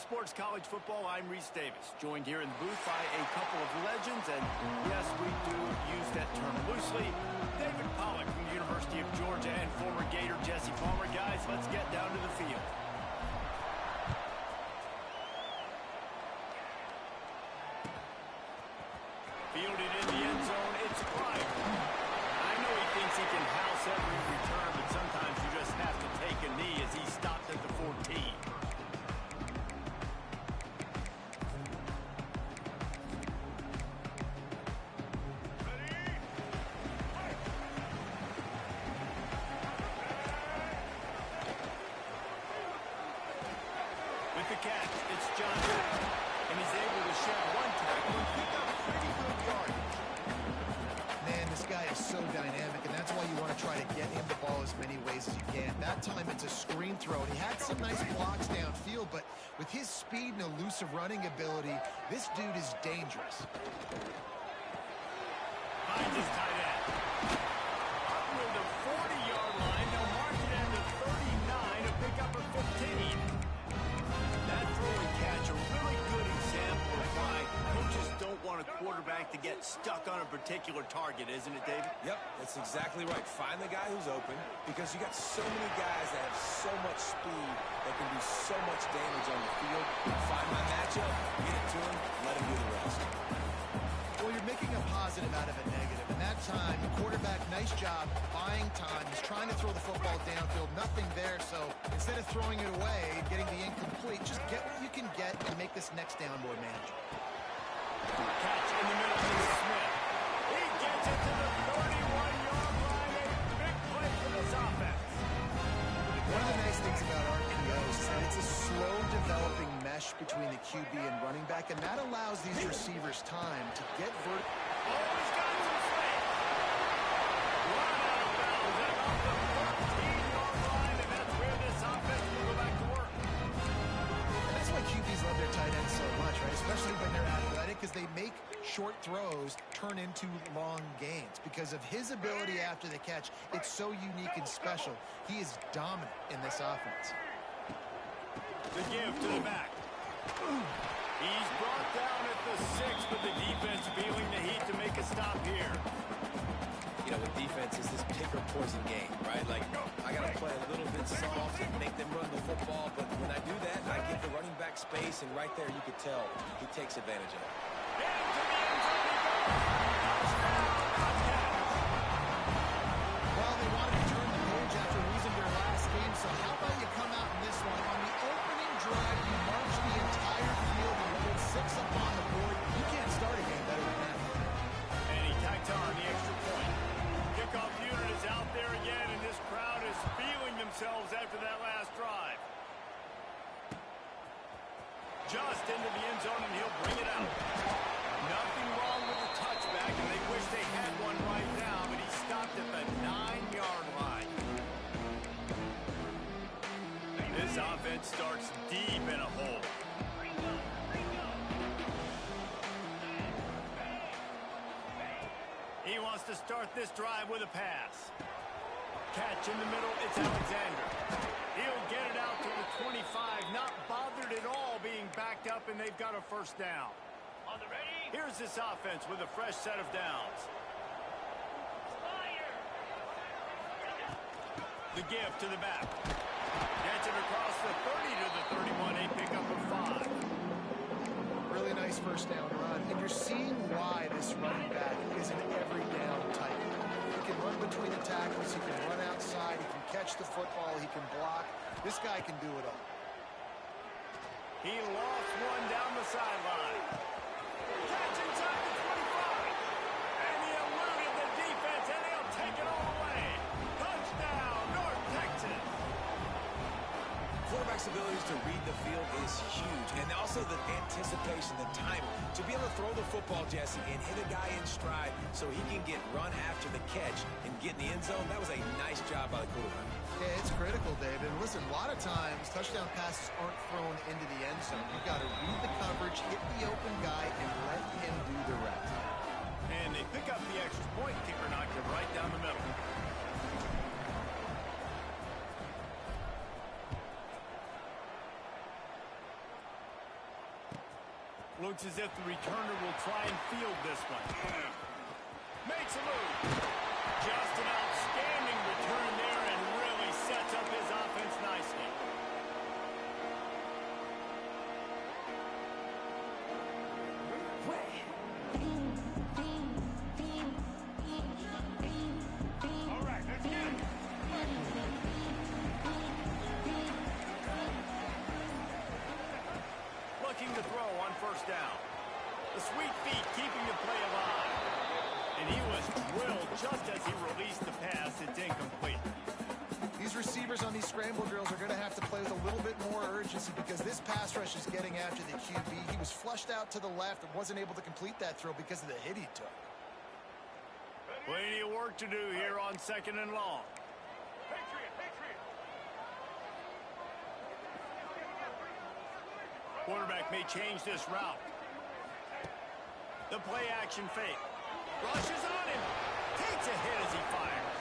Sports College Football. I'm Reese Davis, joined here in the booth by a couple of legends, and yes, we do use that term loosely. David Pollack from the University of Georgia and former Gator Jesse Palmer. Guys, let's get down to the field. Fielded in the end zone, it's Pryor. I know he thinks he can house every return, but sometimes you just have to take a knee as he stopped at the 14. With the catch, it's Johnson, and he's able to shed one tackle and pick up pretty good yardage. Man, this guy is so dynamic, and that's why you want to try to get him the ball as many ways as you can. That time it's a screen throw, and he had some nice blocks downfield, but with his speed and elusive running ability, this dude is dangerous. Finds his tight end. Up near the 40-yard line, they'll mark it at the 39, a pickup of 15. That throw and catch, a really good example of why coaches don't want a quarterback to get stuck on a particular target, isn't it, David? Yep, that's exactly right. Find the guy who's open, because you got so many guys that have so much speed that can do so much damage on the field. Find my matchup, get it to him, let him do the rest. Well, you're making a positive out of a negative. And that time, the quarterback, nice job buying time. He's trying to throw the football downfield. Nothing there, so instead of throwing it away, getting the incomplete, just get what you can get and make this next down more manageable. Catch in the middle to Smith. He gets it to the 31-yard line. A big play for this offense. One of the nice things about RPOs is that it's a slow-developing mesh between the QB and running back, and that allows these receivers time to get vertical. Oh, he's got some space. Run out of bounds and off the 13-yard line, and that's where this offense will go back to work. And that's why QBs love their tight ends so much, right? Especially when they're athletic, because they make short throws turn into long gains. Because of his ability after the catch, it's so unique and special. He is dominant in this offense. The give to the back. He's brought down at the 6, but the defense feeling the heat to make a stop here. You know, with defense, is this pick or poison game, right? Like, I got to play a little bit soft and make them run the football, but when I do that, I give the running back space, and right there you could tell he takes advantage of it. Into the end zone he goes. Touchdown, Bobcats. Well, they wanted to turn the page after losing their last game, so how about you come out in this one? On the opening drive, you march the entire field and put 6 up on the board. You can't start a game better than that. And he tacked on the extra point. Kickoff unit is out there again, and this crowd is feeling themselves after that last drive. Just into the end zone, and he'll bring it out. Nothing wrong with the touchback, and they wish they had one right now, but he stopped at the 9-yard line. This offense starts deep in a hole. He wants to start this drive with a pass. Catch in the middle, it's Alexander. He'll get it out to the 25, not bothered at all being backed up, and they've got a first down. On the ready? Here's this offense with a fresh set of downs. Fire. The give to the back. Gets it across the 30 to the 31, a pickup of 5. Really nice first down run, and you're seeing why this running back is an every down type. He can run between the tackles, he can run outside, he can catch the football, he can block. This guy can do it all. He lost one down the sideline. Catch inside the 25. And he eluded the defense, and he'll take it all the way. Touchdown, North Texas. Quarterback's abilities to read the field is huge, and also the anticipation, the timing. To be able to throw the football, Jesse, and hit a guy in stride so he can get run after the catch and get in the end zone, that was a nice job by the quarterback. Yeah, it's critical, David. Listen, a lot of times touchdown passes aren't thrown into the end zone. You've got to read the coverage, hit the open guy, and let him do the rest. And they pick up the extra point. Kicker knocked it right down the middle. Looks as if the returner will try and field this one. Makes a move. Just an outstanding return there and really sets up his offense nicely. All right, let's get it. Looking to throw on first down. The sweet feet keeping the play alive. And he was drilled just as he released the pass. It's incomplete. These receivers on these scramble drills are going to have to play with a little bit more urgency because this pass rush is getting after the QB. He was flushed out to the left and wasn't able to complete that throw because of the hit he took. Plenty of work to do here on 2nd and long. Patriot, Patriot. Quarterback may change this route. The play action fake. Rushes on him. Takes a hit as he fires.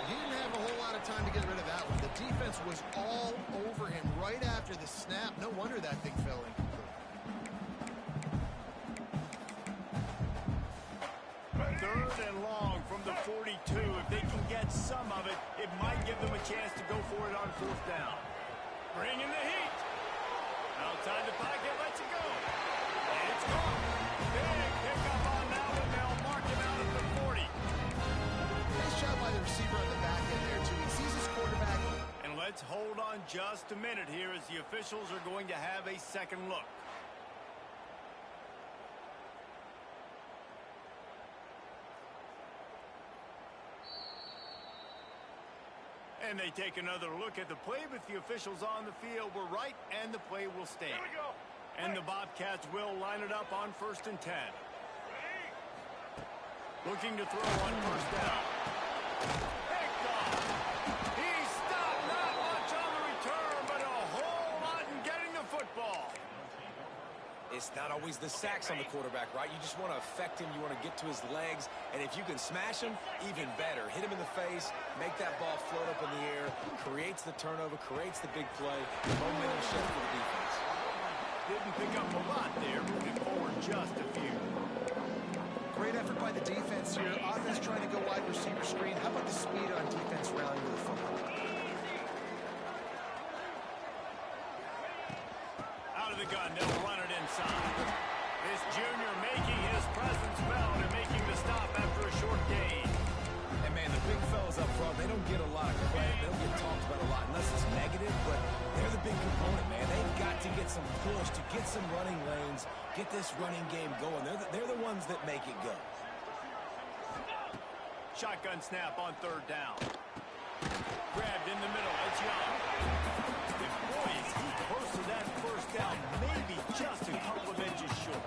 He didn't have a whole lot of time to get rid of that one. The defense was all over him right after the snap. No wonder that thing fell incomplete. 3rd and long from the 42. If they can get some of it, it might give them a chance to go for it on 4th down. Bringing the heat. Outside the pocket, lets it go. And it's gone. Big pickup on that one. They'll mark him out at the 40. Nice job by the receiver on the back end there, too. He sees his quarterback. And let's hold on just a minute here as the officials are going to have a second look. And they take another look at the play, but the officials on the field were right, and the play will stand. Here we go. And the Bobcats will line it up on 1st and 10. Looking to throw on 1st down. Picked off. He stopped, not much on the return, but a whole lot in getting the football. It's not always the sacks on the quarterback, right? You just want to affect him. You want to get to his legs. And if you can smash him, even better. Hit him in the face, make that ball float up in the air, creates the turnover, creates the big play, momentum shift for the defense. Didn't pick up a lot there, moving forward just a few. Great effort by the defense here. Offense trying to go wide receiver screen. How about the speed on defense rallying to the football? Out of the gun, they'll run it inside. This junior making his presence felt and making the stop after a short gain. And, man, the big fellas up front, they don't get a lot of credit. They don't get talked about a lot unless it's negative, but they're the big component, man. They've got to get some push, to get some running lanes, get this running game going. They're the ones that make it go. Shotgun snap on 3rd down. Grabbed in the middle. It's Young. And boy, is he close to that 1st down. Maybe just a couple of inches short.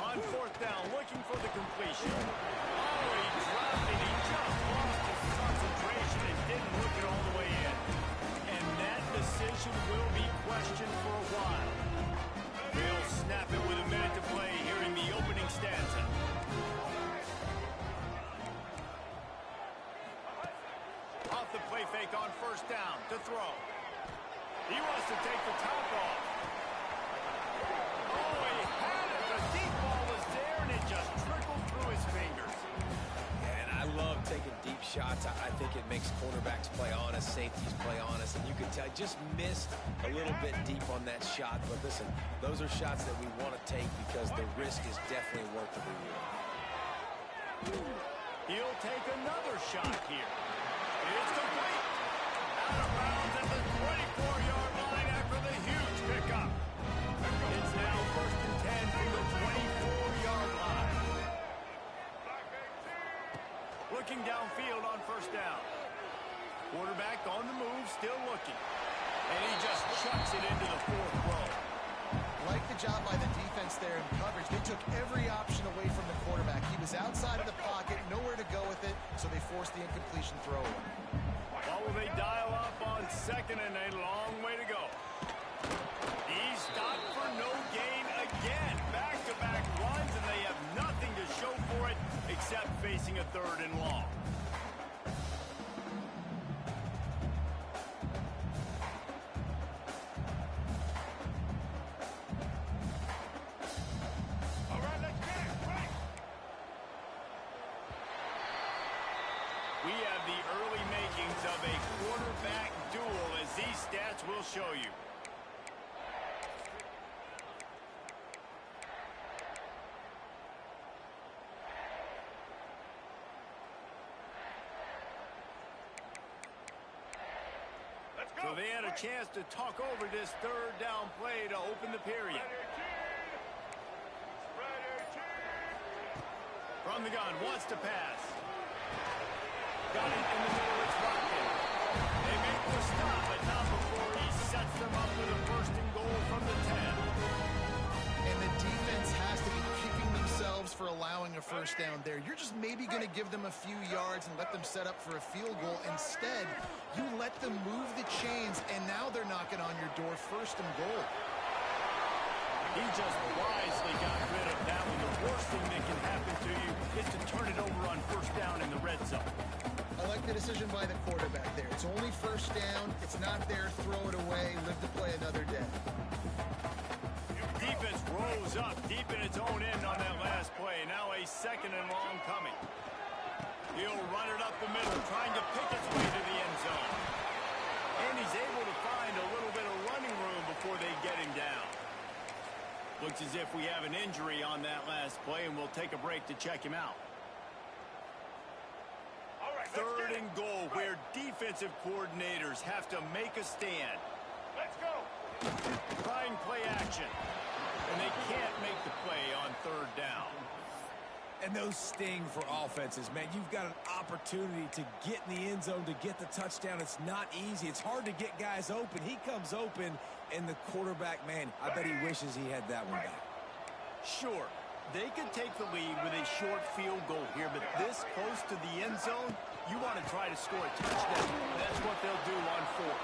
On 4th down, looking for the completion. Oh, he dropped it. He just lost his concentration and didn't look it all the way in. And that decision will be questioned for a while. They'll snap it with a minute to play here in the opening stanza. Off the play fake on 1st down to throw. He wants to take the top off. Oh, he had it. The deep ball was there, and it just trickled through his fingers. And I love taking deep shots. I think it makes quarterbacks play honest, safeties play honest, and you can tell I just missed a little bit deep on that shot. But listen, those are shots that we want to take because the risk is definitely worth the reward. He'll take another shot here. It's complete. Out of bounds at the 24-yard line after the huge pickup. It's now 1st and 10 from the 24-yard line. Looking downfield on 1st down. Quarterback on the move, still looking. And he just chucks it into the 4th row. Like the job by the defense there in coverage. They took every option away from the quarterback. He was outside of the pocket, nowhere to go with it, so they forced the incompletion throw away. Well, will they dial up on 2nd and a long way to go? He stopped for no gain again. Back-to-back runs, and they have nothing to show for it except facing a 3rd and long. show you. Let's go. So they had a chance to talk over this third down play to open the period. From the gun, wants to pass. Got it in the middle, it's rocking. They make the stop, but not before he sets them up with a first and goal from the 10. And the defense has to be kicking themselves for allowing a first down there. You're just maybe going to give them a few yards and let them set up for a field goal. Instead, you let them move the chains, and now they're knocking on your door, first and goal. He just wisely got rid of that one. The worst thing that can happen to you is to turn it over on first down in the red zone. I like the decision by the quarterback there. It's only first down. It's not there. Throw it away. Live to play another day. Defense rose up deep in its own end on that last play. Now a second and long coming. He'll run it up the middle, trying to pick its way to the end zone. And he's able to find a little bit of running room before they get him down. Looks as if we have an injury on that last play, and we'll take a break to check him out. All right, Third and goal, where defensive coordinators have to make a stand. Let's go. Try and play action. And they can't make the play on third down. And those sting for offenses, man. You've got an opportunity to get in the end zone, to get the touchdown. It's not easy. It's hard to get guys open. He comes open, and the quarterback, man, I bet he wishes he had that one back. Sure, they could take the lead with a short field goal here, but this close to the end zone, you want to try to score a touchdown. That's what they'll do on fourth.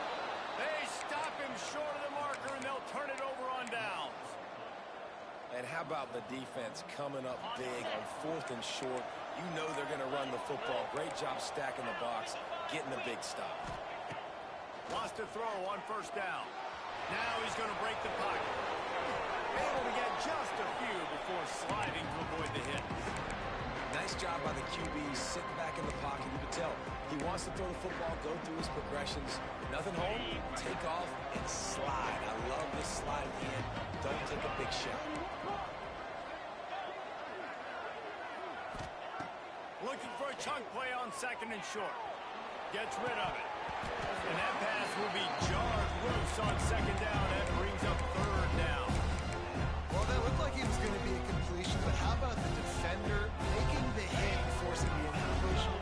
They stop him short of the marker, and they'll turn it over on downs. And how about the defense coming up big on fourth and short? You know they're going to run the football. Great job stacking the box, getting the big stop. Wants to throw on first down. Now he's going to break the pocket. Able to get just a few before sliding to avoid the hit. Nice job by the QB sitting back in the pocket. You can tell he wants to throw the football, go through his progressions. Nothing home, take off, and slide. I love this slide in. Don't take a big shot. Looking for a chunk play on second and short. Gets rid of it. And that pass will be jarred loose on second down. That brings up third down. Well, that looked like it was going to be a completion, but how about the defender making the hit and forcing the incompletion?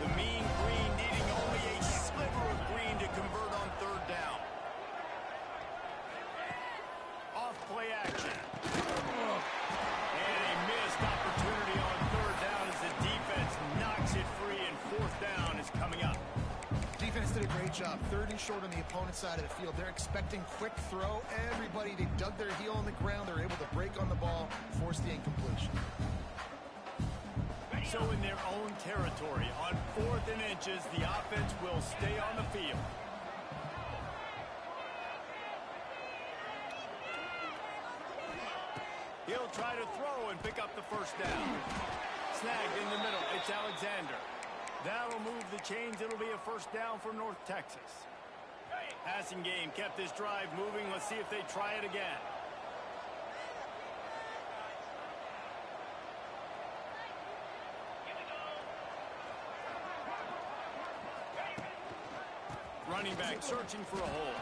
The mean green needing only a sliver of green to convert on third down. Off play action. And a missed opportunity on third down as the defense knocks it free, and fourth down is coming up. Defense did a great job. Third and short on the opponent's side of the field. They're expecting quick throw. Everybody, they dug their heel on the ground. They're able to break on the ball, force the incompletion. So in their own territory, on fourth and inches, the offense will stay on the field. He'll try to throw and pick up the first down. Snagged in the middle. It's Alexander. That'll move the chains. It'll be a first down for North Texas. Passing game kept this drive moving. Let's see if they try it again. Running back searching for a hole.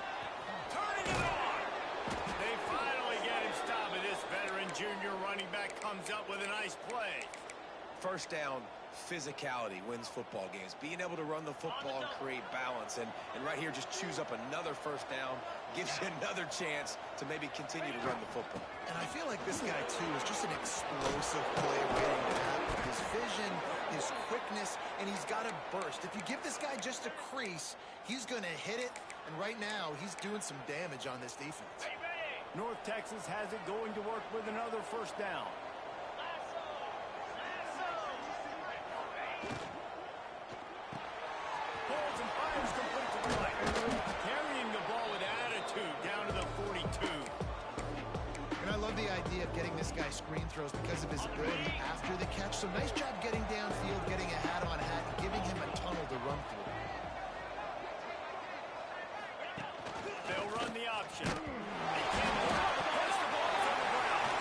Turning it on! They finally get him stopped. This veteran junior running back comes up with a nice play. First down, physicality wins football games. Being able to run the football and create balance. And right here, just choose up another first down. Gives you another chance to maybe continue to run the football. And I feel like this guy, too, is just an explosive play waiting to happen. His vision, his quickness, and he's got a burst. If you give this guy just a crease, he's going to hit it. And right now, he's doing some damage on this defense. North Texas has it going to work with another first down. Pulls and fires complete to the right. Carrying the ball with attitude down to the 42. And I love the idea of getting this guy screen throws because of his ability after the catch. So nice job getting downfield, getting a hat-on-hat, and giving him a tunnel to run through. They'll possession. They can't allow the push the ball from the ground.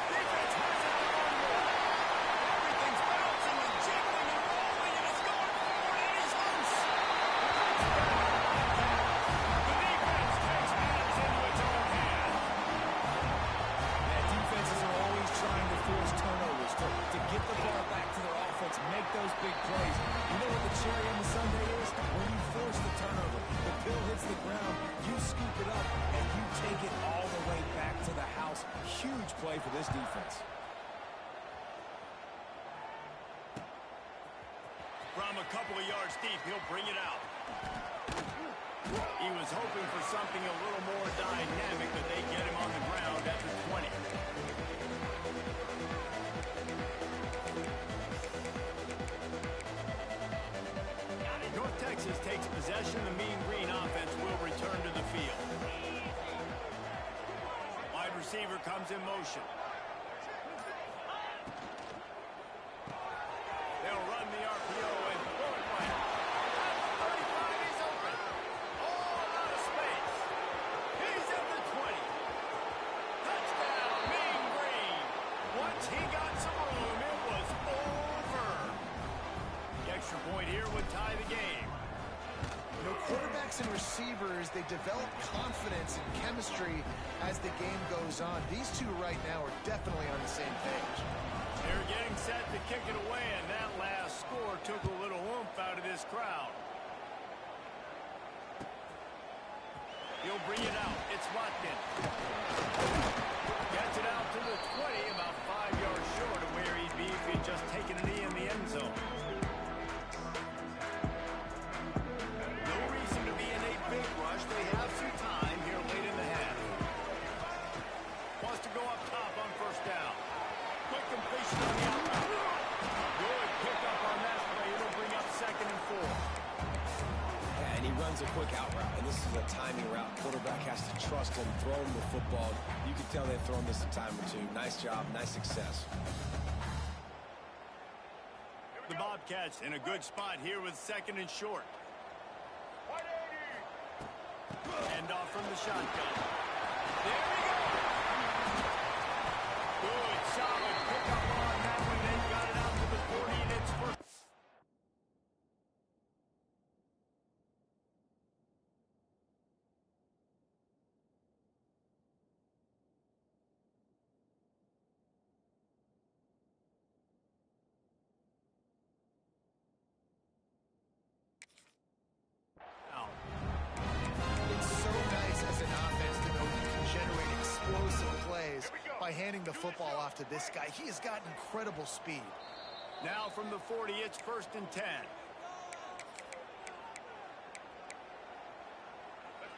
Defense has it on one. Everything's bouncing and jiggling and rolling, and it's going forward, and he's loose. The defense takes matters into its own hands. Yeah, defenses are always trying to force turnovers to get the ball back to their offense, make those big plays. You know what the cherry on the sundae is? When you force the turnover, the pill hits the ground, you scoop it up, and you take it all the way back to the house. Huge play for this defense. From a couple of yards deep, he'll bring it out. He was hoping for something a little more dynamic, but they get him on the ground at the 20. North Texas takes possession. The Mean Green offense will return to the field. Wide receiver comes in motion. They'll run the RPO and throw it right. At the 35, he's open. All out of space. He's at the 20. Touchdown, Mean Green. Once he got some room, it was over. The extra point here would tie the game. You know, quarterbacks and receivers, they develop confidence and chemistry as the game goes on. These two right now are definitely on the same page. They're getting set to kick it away, and that last score took a little oomph out of this crowd. He'll bring it out. It's Watkins. Gets it out to the 20, about 5 yards short of where he'd be if he'd just taken a knee in the end zone. No reason to be in a big rush. They have some time here late in the half. Wants to go up top on first down. Quick completion on the outside. Good pickup on that play. It'll bring up 2nd and 4. Yeah, and he runs a quick out route, and this is a timing route. Quarterback has to trust him, throw him the football. You can tell they've thrown this a time or two. Nice job, nice success. The Bobcats in a good spot here with 2nd and short. Hand off from the shotgun. There we go. Good, solid pickup on that one. They got it out to the 40, and it's first. It's so nice as an offense to know you can generate explosive plays by handing the football off to this guy. He has got incredible speed. Now from the 40, it's 1st and 10.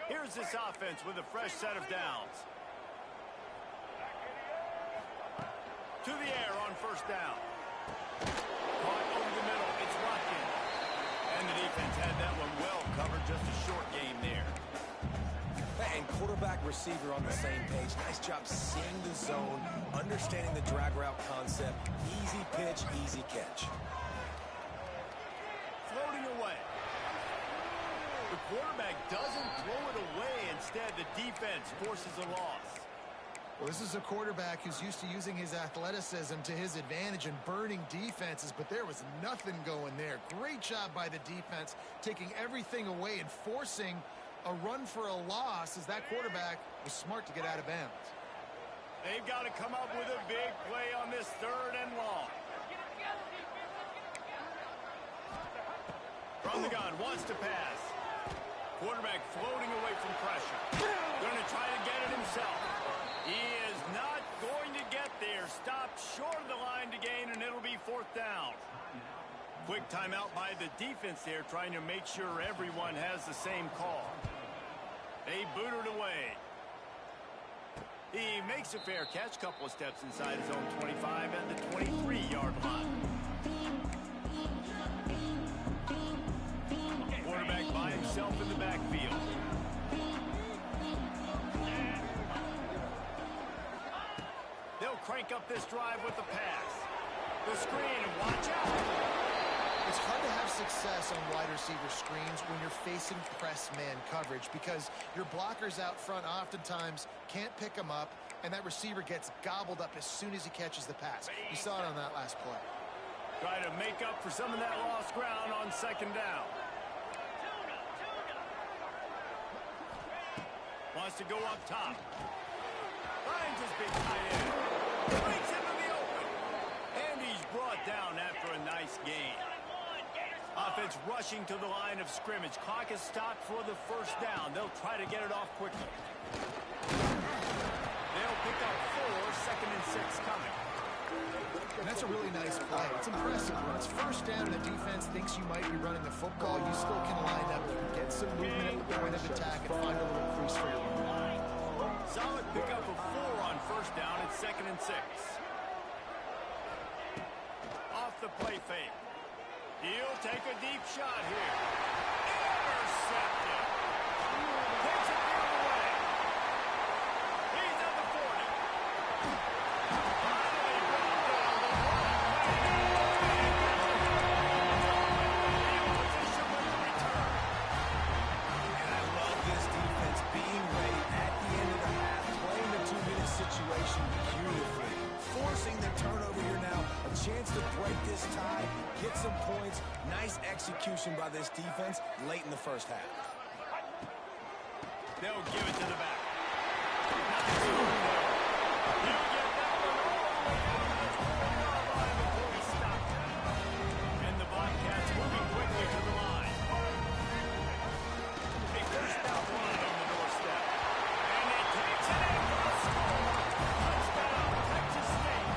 Here's this offense with a fresh set of downs. To the air on first down. Caught over the middle. It's Watkins. And the defense had that one well covered. Just a short game there. And quarterback receiver on the same page. Nice job seeing the zone, understanding the drag route concept. Easy pitch, easy catch. Floating away. The quarterback doesn't throw it away. Instead, the defense forces a loss. Well, this is a quarterback who's used to using his athleticism to his advantage and burning defenses, but there was nothing going there. Great job by the defense, taking everything away and forcing a run for a loss as that quarterback was smart to get out of bounds. They've got to come up with a big play on this 3rd and long. From the gun, wants to pass. Quarterback floating away from pressure. Going to try to get it himself. He is not going to get there. Stopped short of the line to gain, and it'll be 4th down. Quick timeout by the defense there, trying to make sure everyone has the same call. They boot it away. He makes a fair catch, couple of steps inside his own 25 at the 23-yard line. Quarterback by himself in the backfield. They'll crank up this drive with the pass. The screen, and watch out. It's hard to have success on wide receiver screens when you're facing press man coverage because your blockers out front oftentimes can't pick them up, and that receiver gets gobbled up as soon as he catches the pass. You saw it on that last play. Try to make up for some of that lost ground on second down. Wants to go up top. Finds his big tight end. Breaks into the open. And he's brought down after a nice gain. Offense rushing to the line of scrimmage. Clock is stopped for the first down. They'll try to get it off quickly. They'll pick up 4, second and 6 coming. And that's a really nice play. It's impressive. When it's first down and the defense thinks you might be running the football, you still can line up and get some movement at the point of attack and find a little crease for your run. Solid pickup of 4 on first down. It's second and 6. Off the play fake. He'll take a deep shot here. Intercepted. Takes it the other way. He's at the 40. Finally brought down the in position with the return. And I love this defense being ready at the end of the half, playing the 2-minute situation beautifully. Forcing the turnover here now, a chance to break this tie, get some points. Nice execution by this defense late in the first half. They'll give it to the back. Nice move there. He'll get that one all the way down to the 40-yard line before he stopped. And the Bobcats moving quickly to the line. A first down run on the doorstep. And he takes it in for a score. Touchdown, Texas State.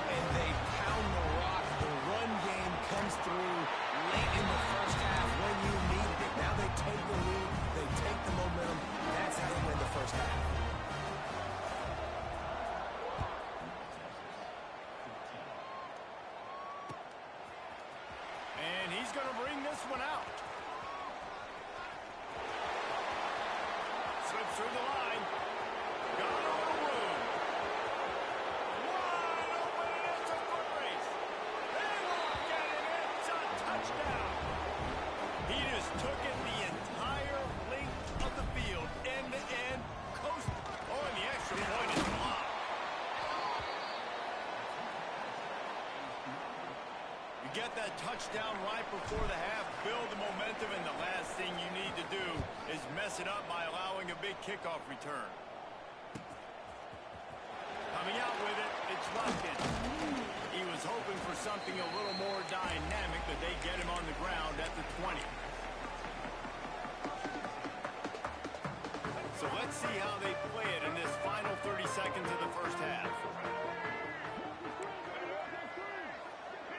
And they pound the rock. The run game comes through late in the first half when you needed it. Now they take the lead. They take the momentum. That's how they win the first half. And he's going to bring this one out. Slips through the line. Got a little room. Wide open, and it's a foot race. They won't get it. It's a touchdown. He just took it the entire length of the field, end to end, coast. Oh, and the extra point is blocked. You get that touchdown right before the half, build the momentum, and the last thing you need to do is mess it up by allowing a big kickoff return. Coming out with it, it's Lumpkin. He was hoping for something a little more dynamic, but they get him on the ground at the 20. So let's see how they play it in this final 30 seconds of the first half.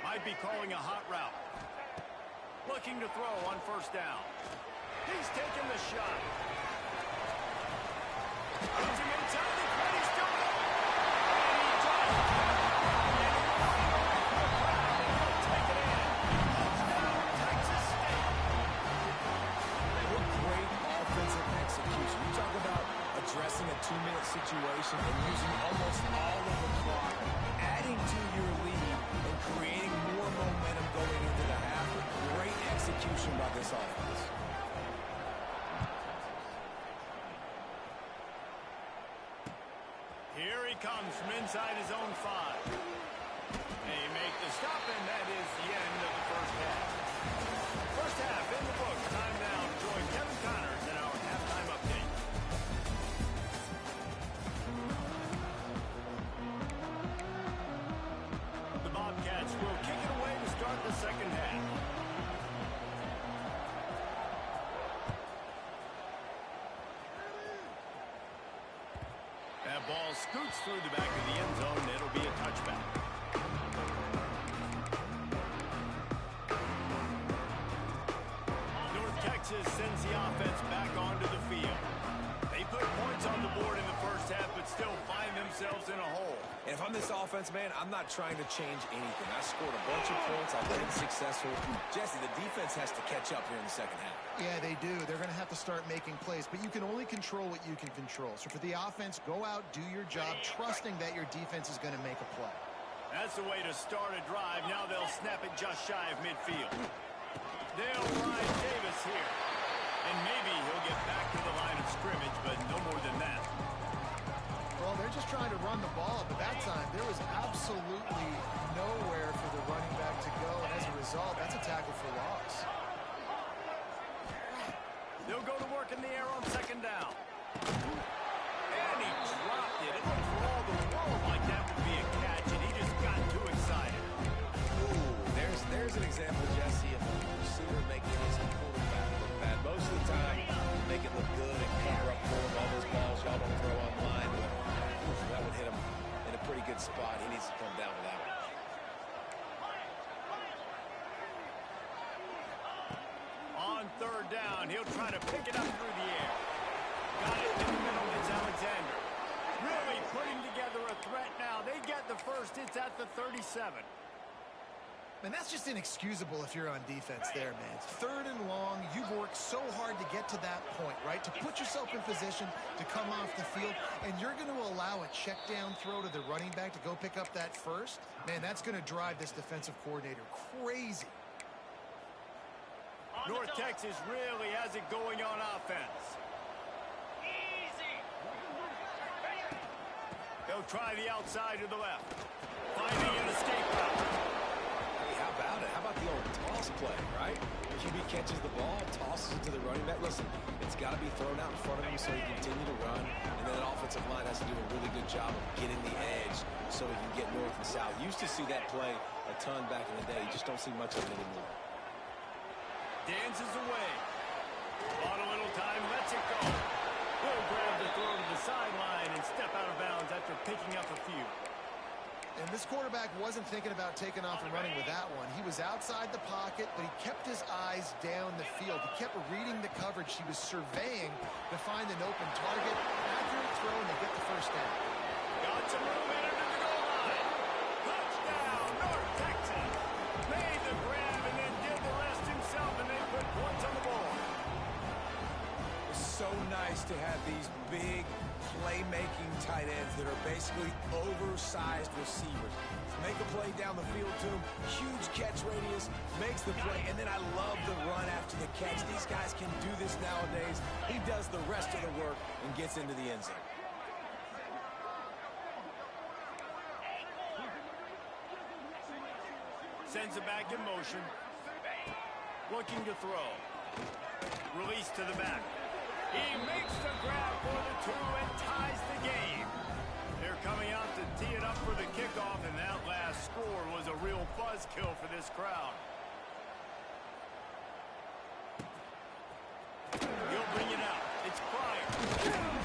Might be calling a hot route. Looking to throw on first down. He's taking the shot. Puts him inside the 20, still going. And he drives it. And he'll take it in. Touchdown, Texas State. What great offensive execution. You talk about addressing a 2-minute situation and using almost all of the clock, adding to your lead and creating more momentum going into the half. Great execution by this offense. Here he comes from inside his own 5. They make the stop, and that is the end of the first half. First half in the books. Time now to join Kevin Connors in our halftime update. The Bobcats will kick it away to start the second half. That ball scoots through the back of the end zone. It'll be a touchback. North Texas sends the offense back onto the field. They put points on the board in the first half, but still find themselves in a hole. And if I'm this offense, man, I'm not trying to change anything. I scored a bunch of points. I've been successful. Jesse, the defense has to catch up here in the second half. Yeah, they do. They're going to have to start making plays, but you can only control what you can control. So for the offense, go out, do your job, trusting that your defense is going to make a play. That's the way to start a drive. Now they'll snap it just shy of midfield. They'll ride Davis here. And maybe he'll get back to the line of scrimmage, but no more than that. Well, they're just trying to run the ball, but that time there was absolutely nowhere for the running back to go, and as a result, that's a tackle for loss. They'll go to work in the air on second down. And he dropped it. It looked for all the world like that would be a catch, and he just got too excited. Ooh, there's an example, Jesse, of a receiver making his quarterback look bad. Most of the time, make it look good and cover up for him. All those balls y'all don't throw online, but that would hit him in a pretty good spot. He needs to come down with that one. On third down, he'll try to pick it up through the air. Got it in the middle. It's Alexander. Really putting together a threat now. They get the first. It's at the 37. Man, that's just inexcusable if you're on defense there, man. Third and long, you've worked so hard to get to that point, right? To put yourself in position to come off the field, and you're going to allow a check down throw to the running back to go pick up that first? Man, that's going to drive this defensive coordinator crazy. North Texas really has it going on offense. They'll try the outside to the left. Finding an escape route. Hey, how about it? How about the old toss play, right? QB catches the ball, tosses it to the running back. Listen, it's got to be thrown out in front of him so he can continue to run. And then an offensive line has to do a really good job of getting the edge so he can get north and south. Used to see that play a ton back in the day. You just don't see much of it anymore. Dances away. On a little time, lets it go. Will grab the throw to the sideline and step out of bounds after picking up a few. And this quarterback wasn't thinking about taking off and running with that one. He was outside the pocket, but he kept his eyes down the field. He kept reading the coverage. He was surveying to find an open target. Accurate throw, and they get the first down. Got some room in under the goal line. Touchdown, North Texas. Made the grab and then did the rest himself, and they put points on the board. It's so nice to have these big playmaking tight ends that are basically oversized receivers. Make a play down the field to him, huge catch radius, makes the play, and then I love the run after the catch. These guys can do this nowadays. He does the rest of the work and gets into the end zone. Sends it back in motion. Looking to throw. Release to the back. He makes the grab for the two and ties the game. They're coming out to tee it up for the kickoff, and that last score was a real buzzkill for this crowd. He'll bring it out. It's Pryor.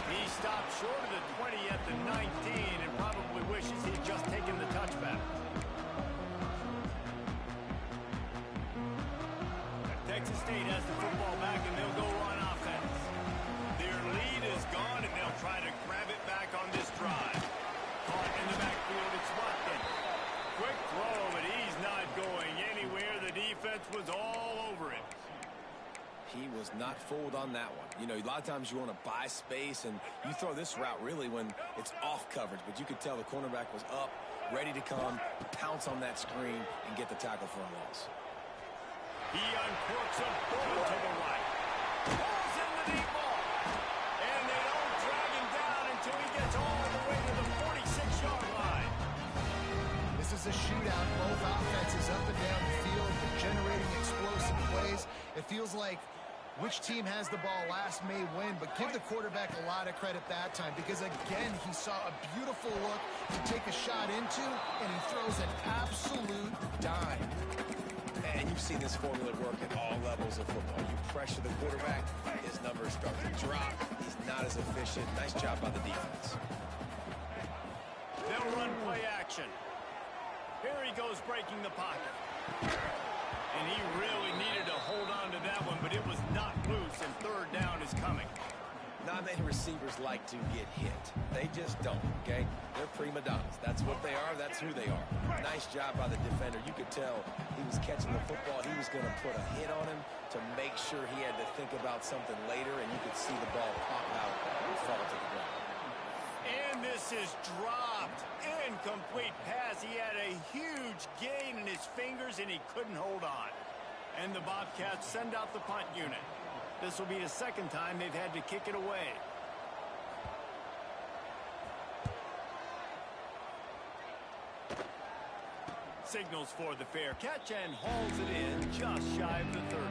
He stopped short of the 20 at the 19 and probably wishes he'd just taken the touchback. Texas State has the football back, and they'll go on offense. Their lead is gone, and they'll try to grab it back on this drive. Caught in the backfield, it's Watson. Quick throw, but he's not going anywhere. The defense was all over it. He was not fooled on that one. You know, a lot of times you want to buy space, and you throw this route really when it's off coverage, but you could tell the cornerback was up, ready to come, pounce on that screen, and get the tackle for a loss. He uncorks a bullet to the right. Pulls in the deep ball. And they don't drag him down until he gets all the way to the 46-yard line. This is a shootout. Both offenses up and down the field, generating explosive plays. It feels like which team has the ball last may win, but give the quarterback a lot of credit that time because, again, he saw a beautiful look to take a shot into, and he throws an absolute dime. And you've seen this formula work at all levels of football. You pressure the quarterback, his numbers start to drop. He's not as efficient. Nice job by the defense. They'll run play action. Here he goes breaking the pocket. And he really needed to hold on to that one, but it was not loose, and third down is coming. Not many receivers like to get hit. They just don't, okay? They're prima donnas. That's what they are. That's who they are. Nice job by the defender. You could tell he was catching the football. He was going to put a hit on him to make sure he had to think about something later, and you could see the ball pop out and fall to the ground. And this is dropped. Incomplete pass. He had a huge gain in his fingers, and he couldn't hold on. And the Bobcats send out the punt unit. This will be the second time they've had to kick it away. Signals for the fair catch and hauls it in just shy of the 30.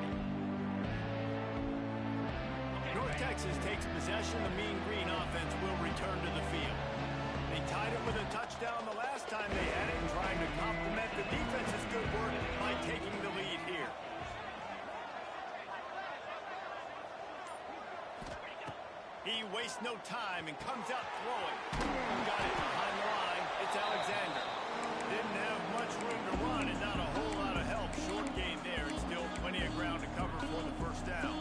North Texas takes possession. The Mean Green offense will return to the field. They tied it with a touchdown the last time they had it, trying to complement the defense's good work by taking the lead here. He wastes no time and comes out throwing. Got it behind the line. It's Alexander. Didn't have much room to run and not a whole lot of help. Short gain there and still plenty of ground to cover for the first down.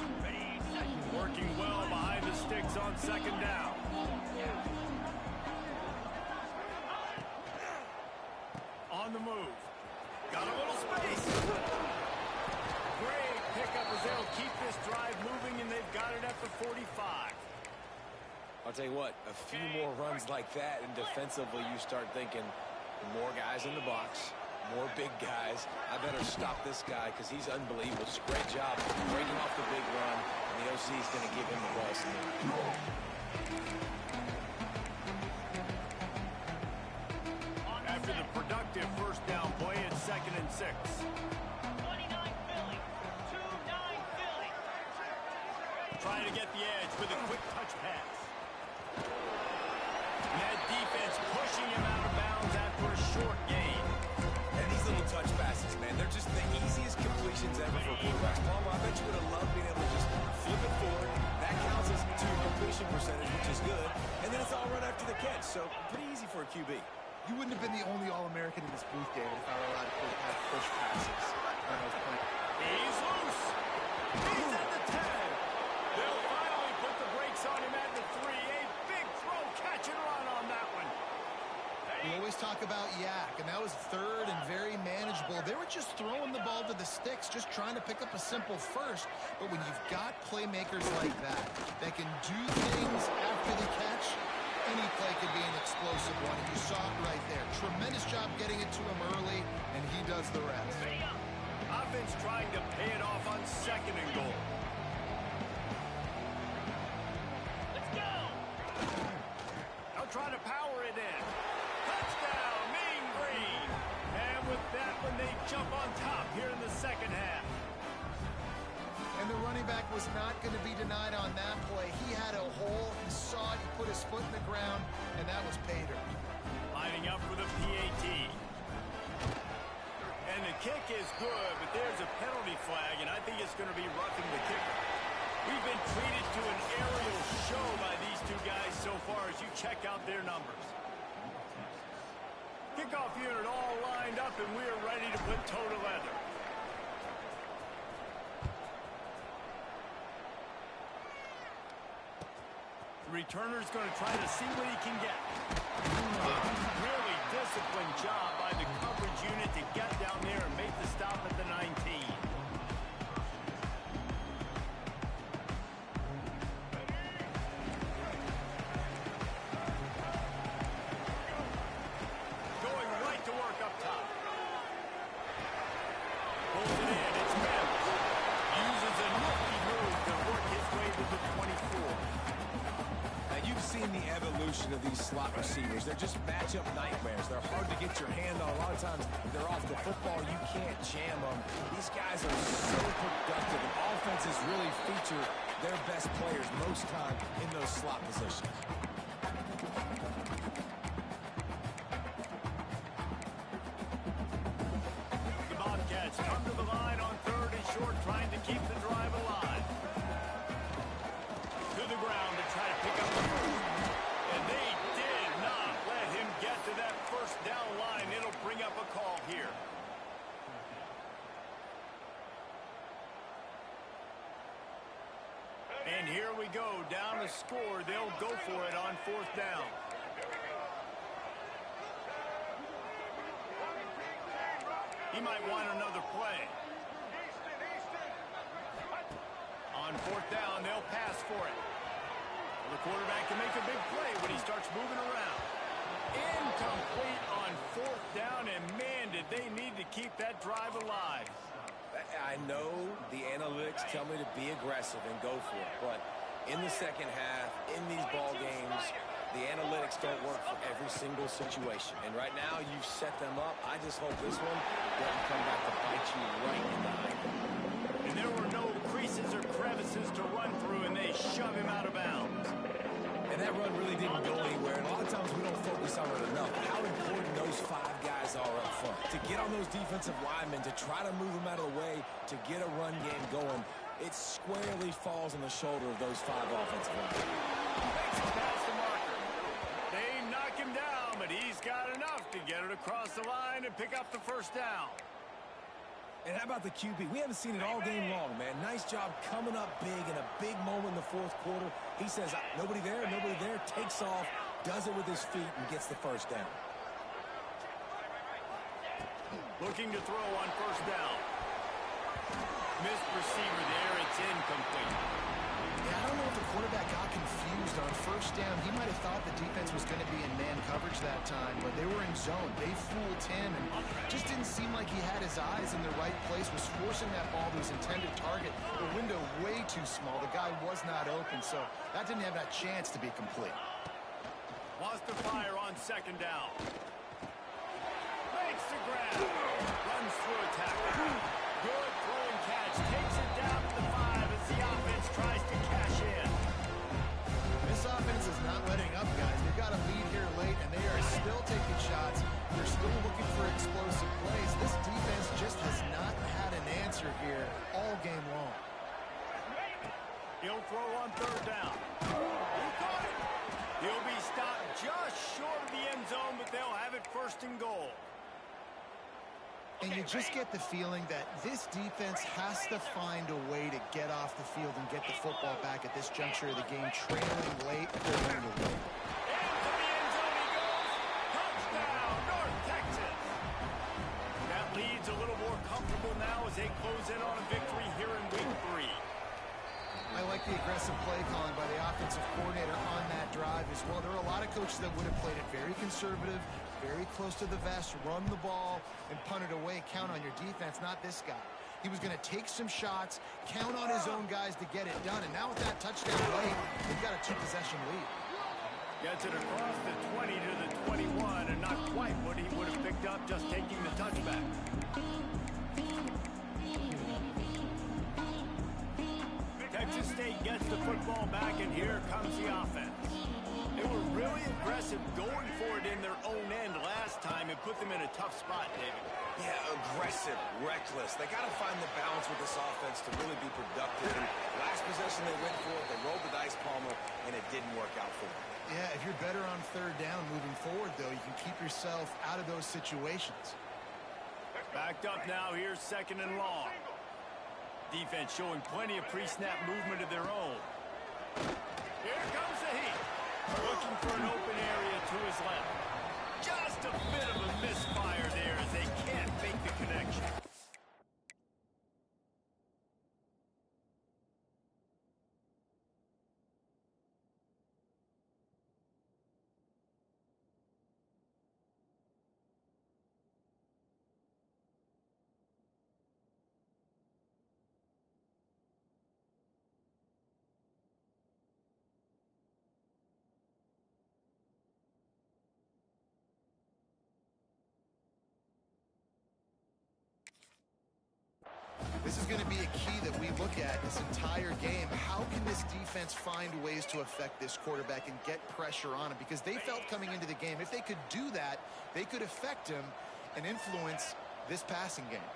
Working well behind the sticks on second down. On the move. Got a little space. Great pickup as they'll keep this drive moving, and they've got it at the 45. I'll tell you what, a few more runs like that, and defensively you start thinking more guys in the box, more big guys. I better stop this guy because he's unbelievable. Just a great job breaking off the big run, and the OC is going to give him the ball soon. After the productive first down play, it's 2nd and 6. 29 Philly. 2-9 Philly. Trying to get the edge with a quick touch pass. And that defense pushing him out of bounds after a short gain. And these little touch passes, man, they're just the easiest completions ever for quarterbacks. Palmer, I bet you would have loved being able to just flip it forward. That counts as to your completion percentage, which is good. And then it's all run after the catch, so pretty easy for a QB. You wouldn't have been the only All-American in this booth, David, if I were allowed to have push passes on those points. He's loose. He's at the 10. They'll finally put the brakes on him at the 3. A big throw, catch and run on that one. We always talk about yak, and that was third and very manageable. They were just throwing the ball to the sticks, just trying to pick up a simple first. But when you've got playmakers like that can do things after the catch, any play could be an explosive one, and you saw it right there. Tremendous job getting it to him early, and he does the rest. Offense trying to pay it off on 2nd and goal. Let's go. They'll try to power it in. Touchdown, Mean Green. And with that one, they jump on top here in the second half. And the running back was not going to be denied on that play. He had a hole. He saw it. He put his foot in the ground, and that was pay dirt. Lining up for the PAT. And the kick is good, but there's a penalty flag, and I think it's going to be roughing the kicker. We've been treated to an aerial show by these two guys so far as you check out their numbers. Kickoff unit all lined up, and we're ready to put toe to leather. The returner's going to try to see what he can get. Really disciplined job by the coverage unit to get down there and make the stop at the 19. Going right to work up top. Pulls it in. It's Mims. Uses a nifty move to work his way to the 24. You've seen the evolution of these slot receivers. They're just matchup nightmares. They're hard to get your hand on. A lot of times, they're off the football. You can't jam them. These guys are so productive, and offenses really feature their best players most time in those slot positions. The Bobcats come to the line on 3rd and short, trying to keep the drive alive. To the ground to try to pick up the first. And they did not let him get to that first down line. It'll bring up a call here. And here we go, down the score. They'll go for it on 4th down. He might want another play. On 4th down, they'll pass for it. The quarterback can make a big play when he starts moving around. Incomplete on 4th down, and man, did they need to keep that drive alive. I know the analytics tell me to be aggressive and go for it, but in the second half, in these ball games, the analytics don't work for every single situation. And right now, you've set them up. I just hope this one doesn't come back to bite you right in the eye. And there were no creases or crevices to run through, and they shove him out of bounds. And that run really didn't go anywhere. And a lot of times we don't focus on it enough. How important those 5 guys are up front. To get on those defensive linemen, to try to move them out of the way, to get a run game going, it squarely falls on the shoulder of those 5 offensive linemen. Makes it past the marker. They knock him down, but he's got enough to get it across the line and pick up the first down. And how about the QB? We haven't seen it all game long, man. Nice job coming up big in a big moment in the 4th quarter. He says, nobody there, takes off, does it with his feet, and gets the first down. Looking to throw on first down. Missed receiver there. It's incomplete. Yeah, I don't know if the quarterback got confused on first down. He might have thought the defense was going to be in man coverage that time, but they were in zone. They fooled him and just didn't seem like he had his eyes in the right place, was forcing that ball to his intended target. The window way too small. The guy was not open, so that didn't have that chance to be complete. Wants to fire on second down. Makes the grab. Runs through a tackle. Good throw and catch. Takes it down to the 5 as the offense tries to cash in. This offense is not letting up, guys. They've got a lead here late, and they are still taking shots. They're still looking for explosive plays. This defense just has not had an answer here all game long. He'll throw on third down. He caught it. He'll be stopped just short of the end zone, but they'll have it first and goal. And you just get the feeling that this defense has to find a way to get off the field and get the football back at this juncture of the game, trailing late, they're going to win. Into the end zone he goes. Touchdown, North Texas. That lead's a little more comfortable now as they close in on a victory here in week 3. I like the aggressive play calling by the offensive coordinator on that drive as well. There are a lot of coaches that would have played it very conservative, very close to the vest, run the ball, and punt it away. Count on your defense, not this guy. He was going to take some shots, count on his own guys to get it done. And now with that touchdown late, they've got a 2-possession lead. Gets it across the 20 to the 21, and not quite what he would have picked up just taking the touchback. Texas State gets the football back, and here comes the offense. They were really aggressive going for it in their own end last time and put them in a tough spot, David. Yeah, aggressive, reckless. They got to find the balance with this offense to really be productive. And last possession they went for it, they rolled the dice, Palmer, and it didn't work out for them. Yeah, if you're better on third down moving forward, though, you can keep yourself out of those situations. Backed up now, here's second and long. Defense showing plenty of pre-snap movement of their own. Here comes the heat. Looking for an open area to his left. Just a bit of a misfire there as they can't make the connection. This is going to be a key that we look at this entire game. How can this defense find ways to affect this quarterback and get pressure on him? Because they felt coming into the game, if they could do that, they could affect him and influence this passing game.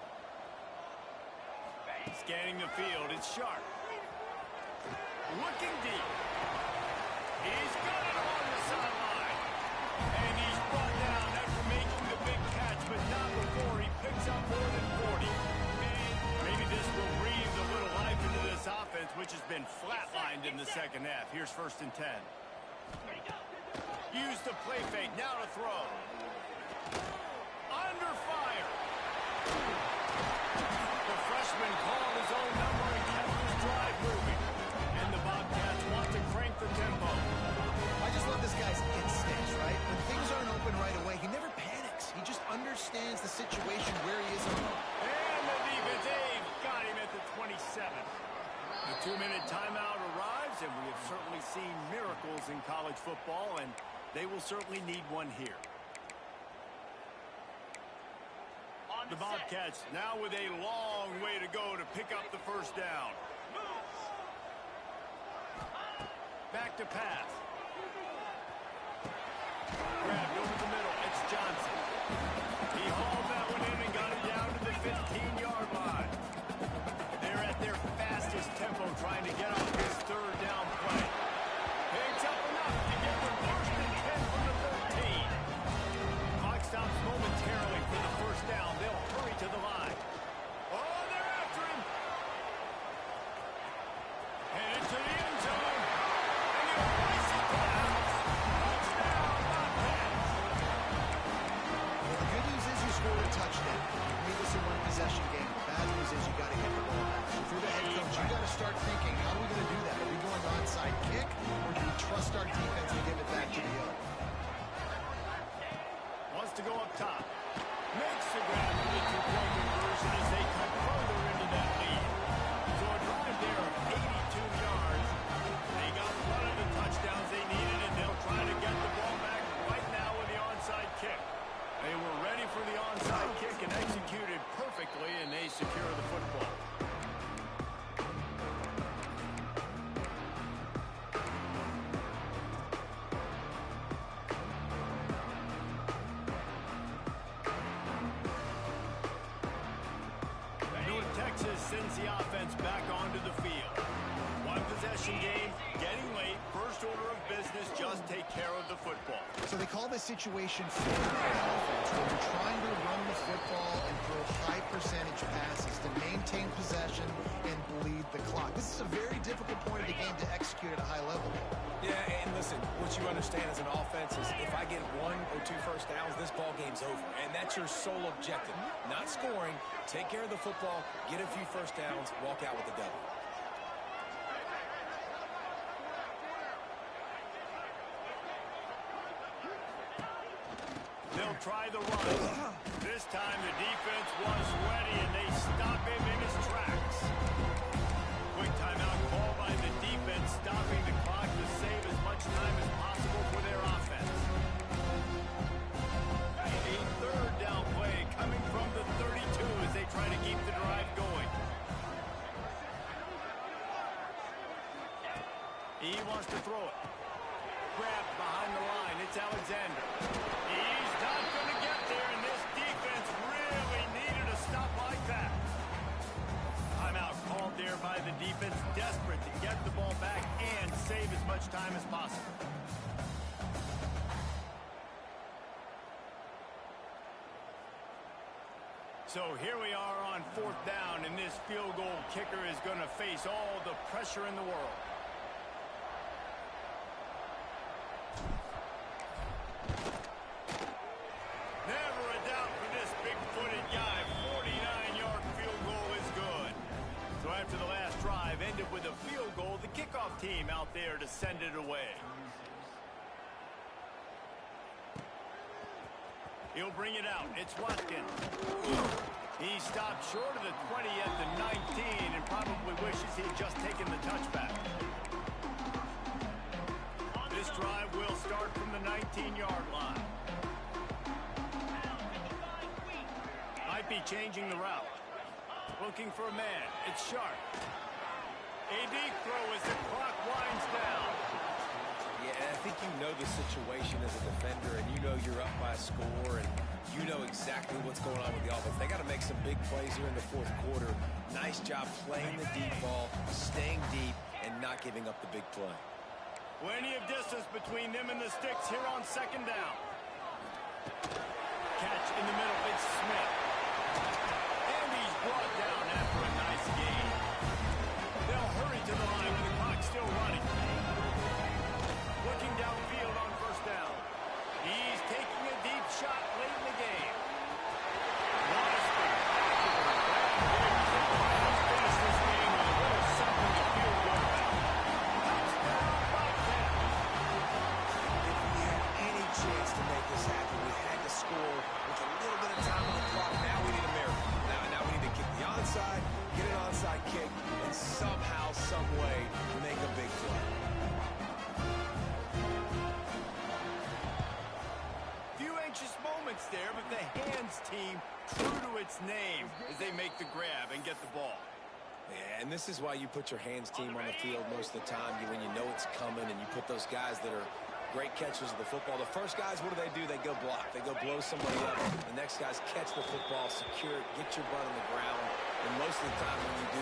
Scanning the field, it's Sharp. Looking deep. He's got it on the sideline. And he's brought down after making the big catch, but not before he picks up more than 40. Maybe this will breathe a little life into this offense, which has been flatlined in the second half. Here's first and 10. Use the play fake, now to throw. Under fire. The freshman called his own number and kept his drive moving. And the Bobcats want to crank the tempo. certainly seen miracles in college football, and they will certainly need one here. On The the set. Bobcats now with a long way to go to pick up the first down. Back to pass. Grabbed over the middle. It's Johnson. He hauled that one in and got it down to the 15-yard line. They're at their fastest tempo trying to get off this third down play. Picks up enough to get them first and 10 from the 13. Clock stops momentarily for the first down. They'll hurry to the line. Oh, they're after him. And into the end zone. And he'll race it to the house. Touchdown, Bobcats. Well, the good news is you scored a touchdown. You made this a one-possession game. The bad news is you got to get the ball back. If you're the head coach, you got to start thinking, how are we going to do that? Are we going onside kick, or do we trust our defense to give it back to the yoke? Wants to go up top. Makes the grab for the two-point conversion as they cut further into that lead. So a drive there of 82 yards. They got one of the touchdowns they needed, and they'll try to get the ball back right now with the onside kick. They were ready for the onside kick and executed perfectly, and they secure the football. North Texas sends the offense back onto the field. One possession game, getting late, first order of business, just take care of the football. So they call this situation fourth down offense, where you're trying to run the football and throw high percentage passes to maintain possession and bleed the clock. This is a very difficult point of the game to execute at a high level. Yeah, and listen, what you understand as an offense is if I get 1 or 2 first downs, this ball game's over. And that's your sole objective. Not scoring, take care of the football, get a few first downs, walk out with the W. They'll try the run. This time the defense was ready, and they stop him in his tracks. Quick timeout call by the defense, stopping the clock to save as much time as possible for their offense. A third down play coming from the 32 as they try to keep the drive going. He wants to throw it. Grabbed behind the line. It's Alexander. He's not going to get there, and this defense really needed a stop like that. Timeout called there by the defense, desperate to get the ball back and save as much time as possible. So here we are on fourth down, and this field goal kicker is going to face all the pressure in the world. Never a doubt for this big-footed guy. 49-yard field goal is good. So after the last drive ended with a field goal, the kickoff team out there to send it away. He'll bring it out. It's Watkins. He stopped short of the 20 at the 19 and probably wishes he had just taken the touchback. This drive will start from the 19-yard line. Might be changing the route. Looking for a man. It's Sharp. A deep throw as the clock winds down. Yeah, and I think you know the situation as a defender, and you know you're up by a score, and you know exactly what's going on with the offense. They got to make some big plays here in the fourth quarter. Nice job playing the deep ball, staying deep, and not giving up the big play. Plenty of distance between them and the sticks here on second down. Catch in the middle. It's Smith. And he's brought down after a nice gain. They'll hurry to the line with the clock still running. Looking downfield on first down. He's taking a deep shot late in the game. What a spectacular grab. Let's finish this game with a little something to feel good about. Touchdown, Bobcats. If we had any chance to make this happen, we had to score with a little bit of time on the clock. Now we need a miracle. Now we need to kick the onside its name as they make the grab and get the ball. Yeah, and this is why you put your hands team on the field most of the time. When you know it's coming and you put those guys that are great catchers of the football. The first guys, what do? They go block. They go blow somebody up. The next guys catch the football, secure it, get your butt on the ground. And most of the time when you do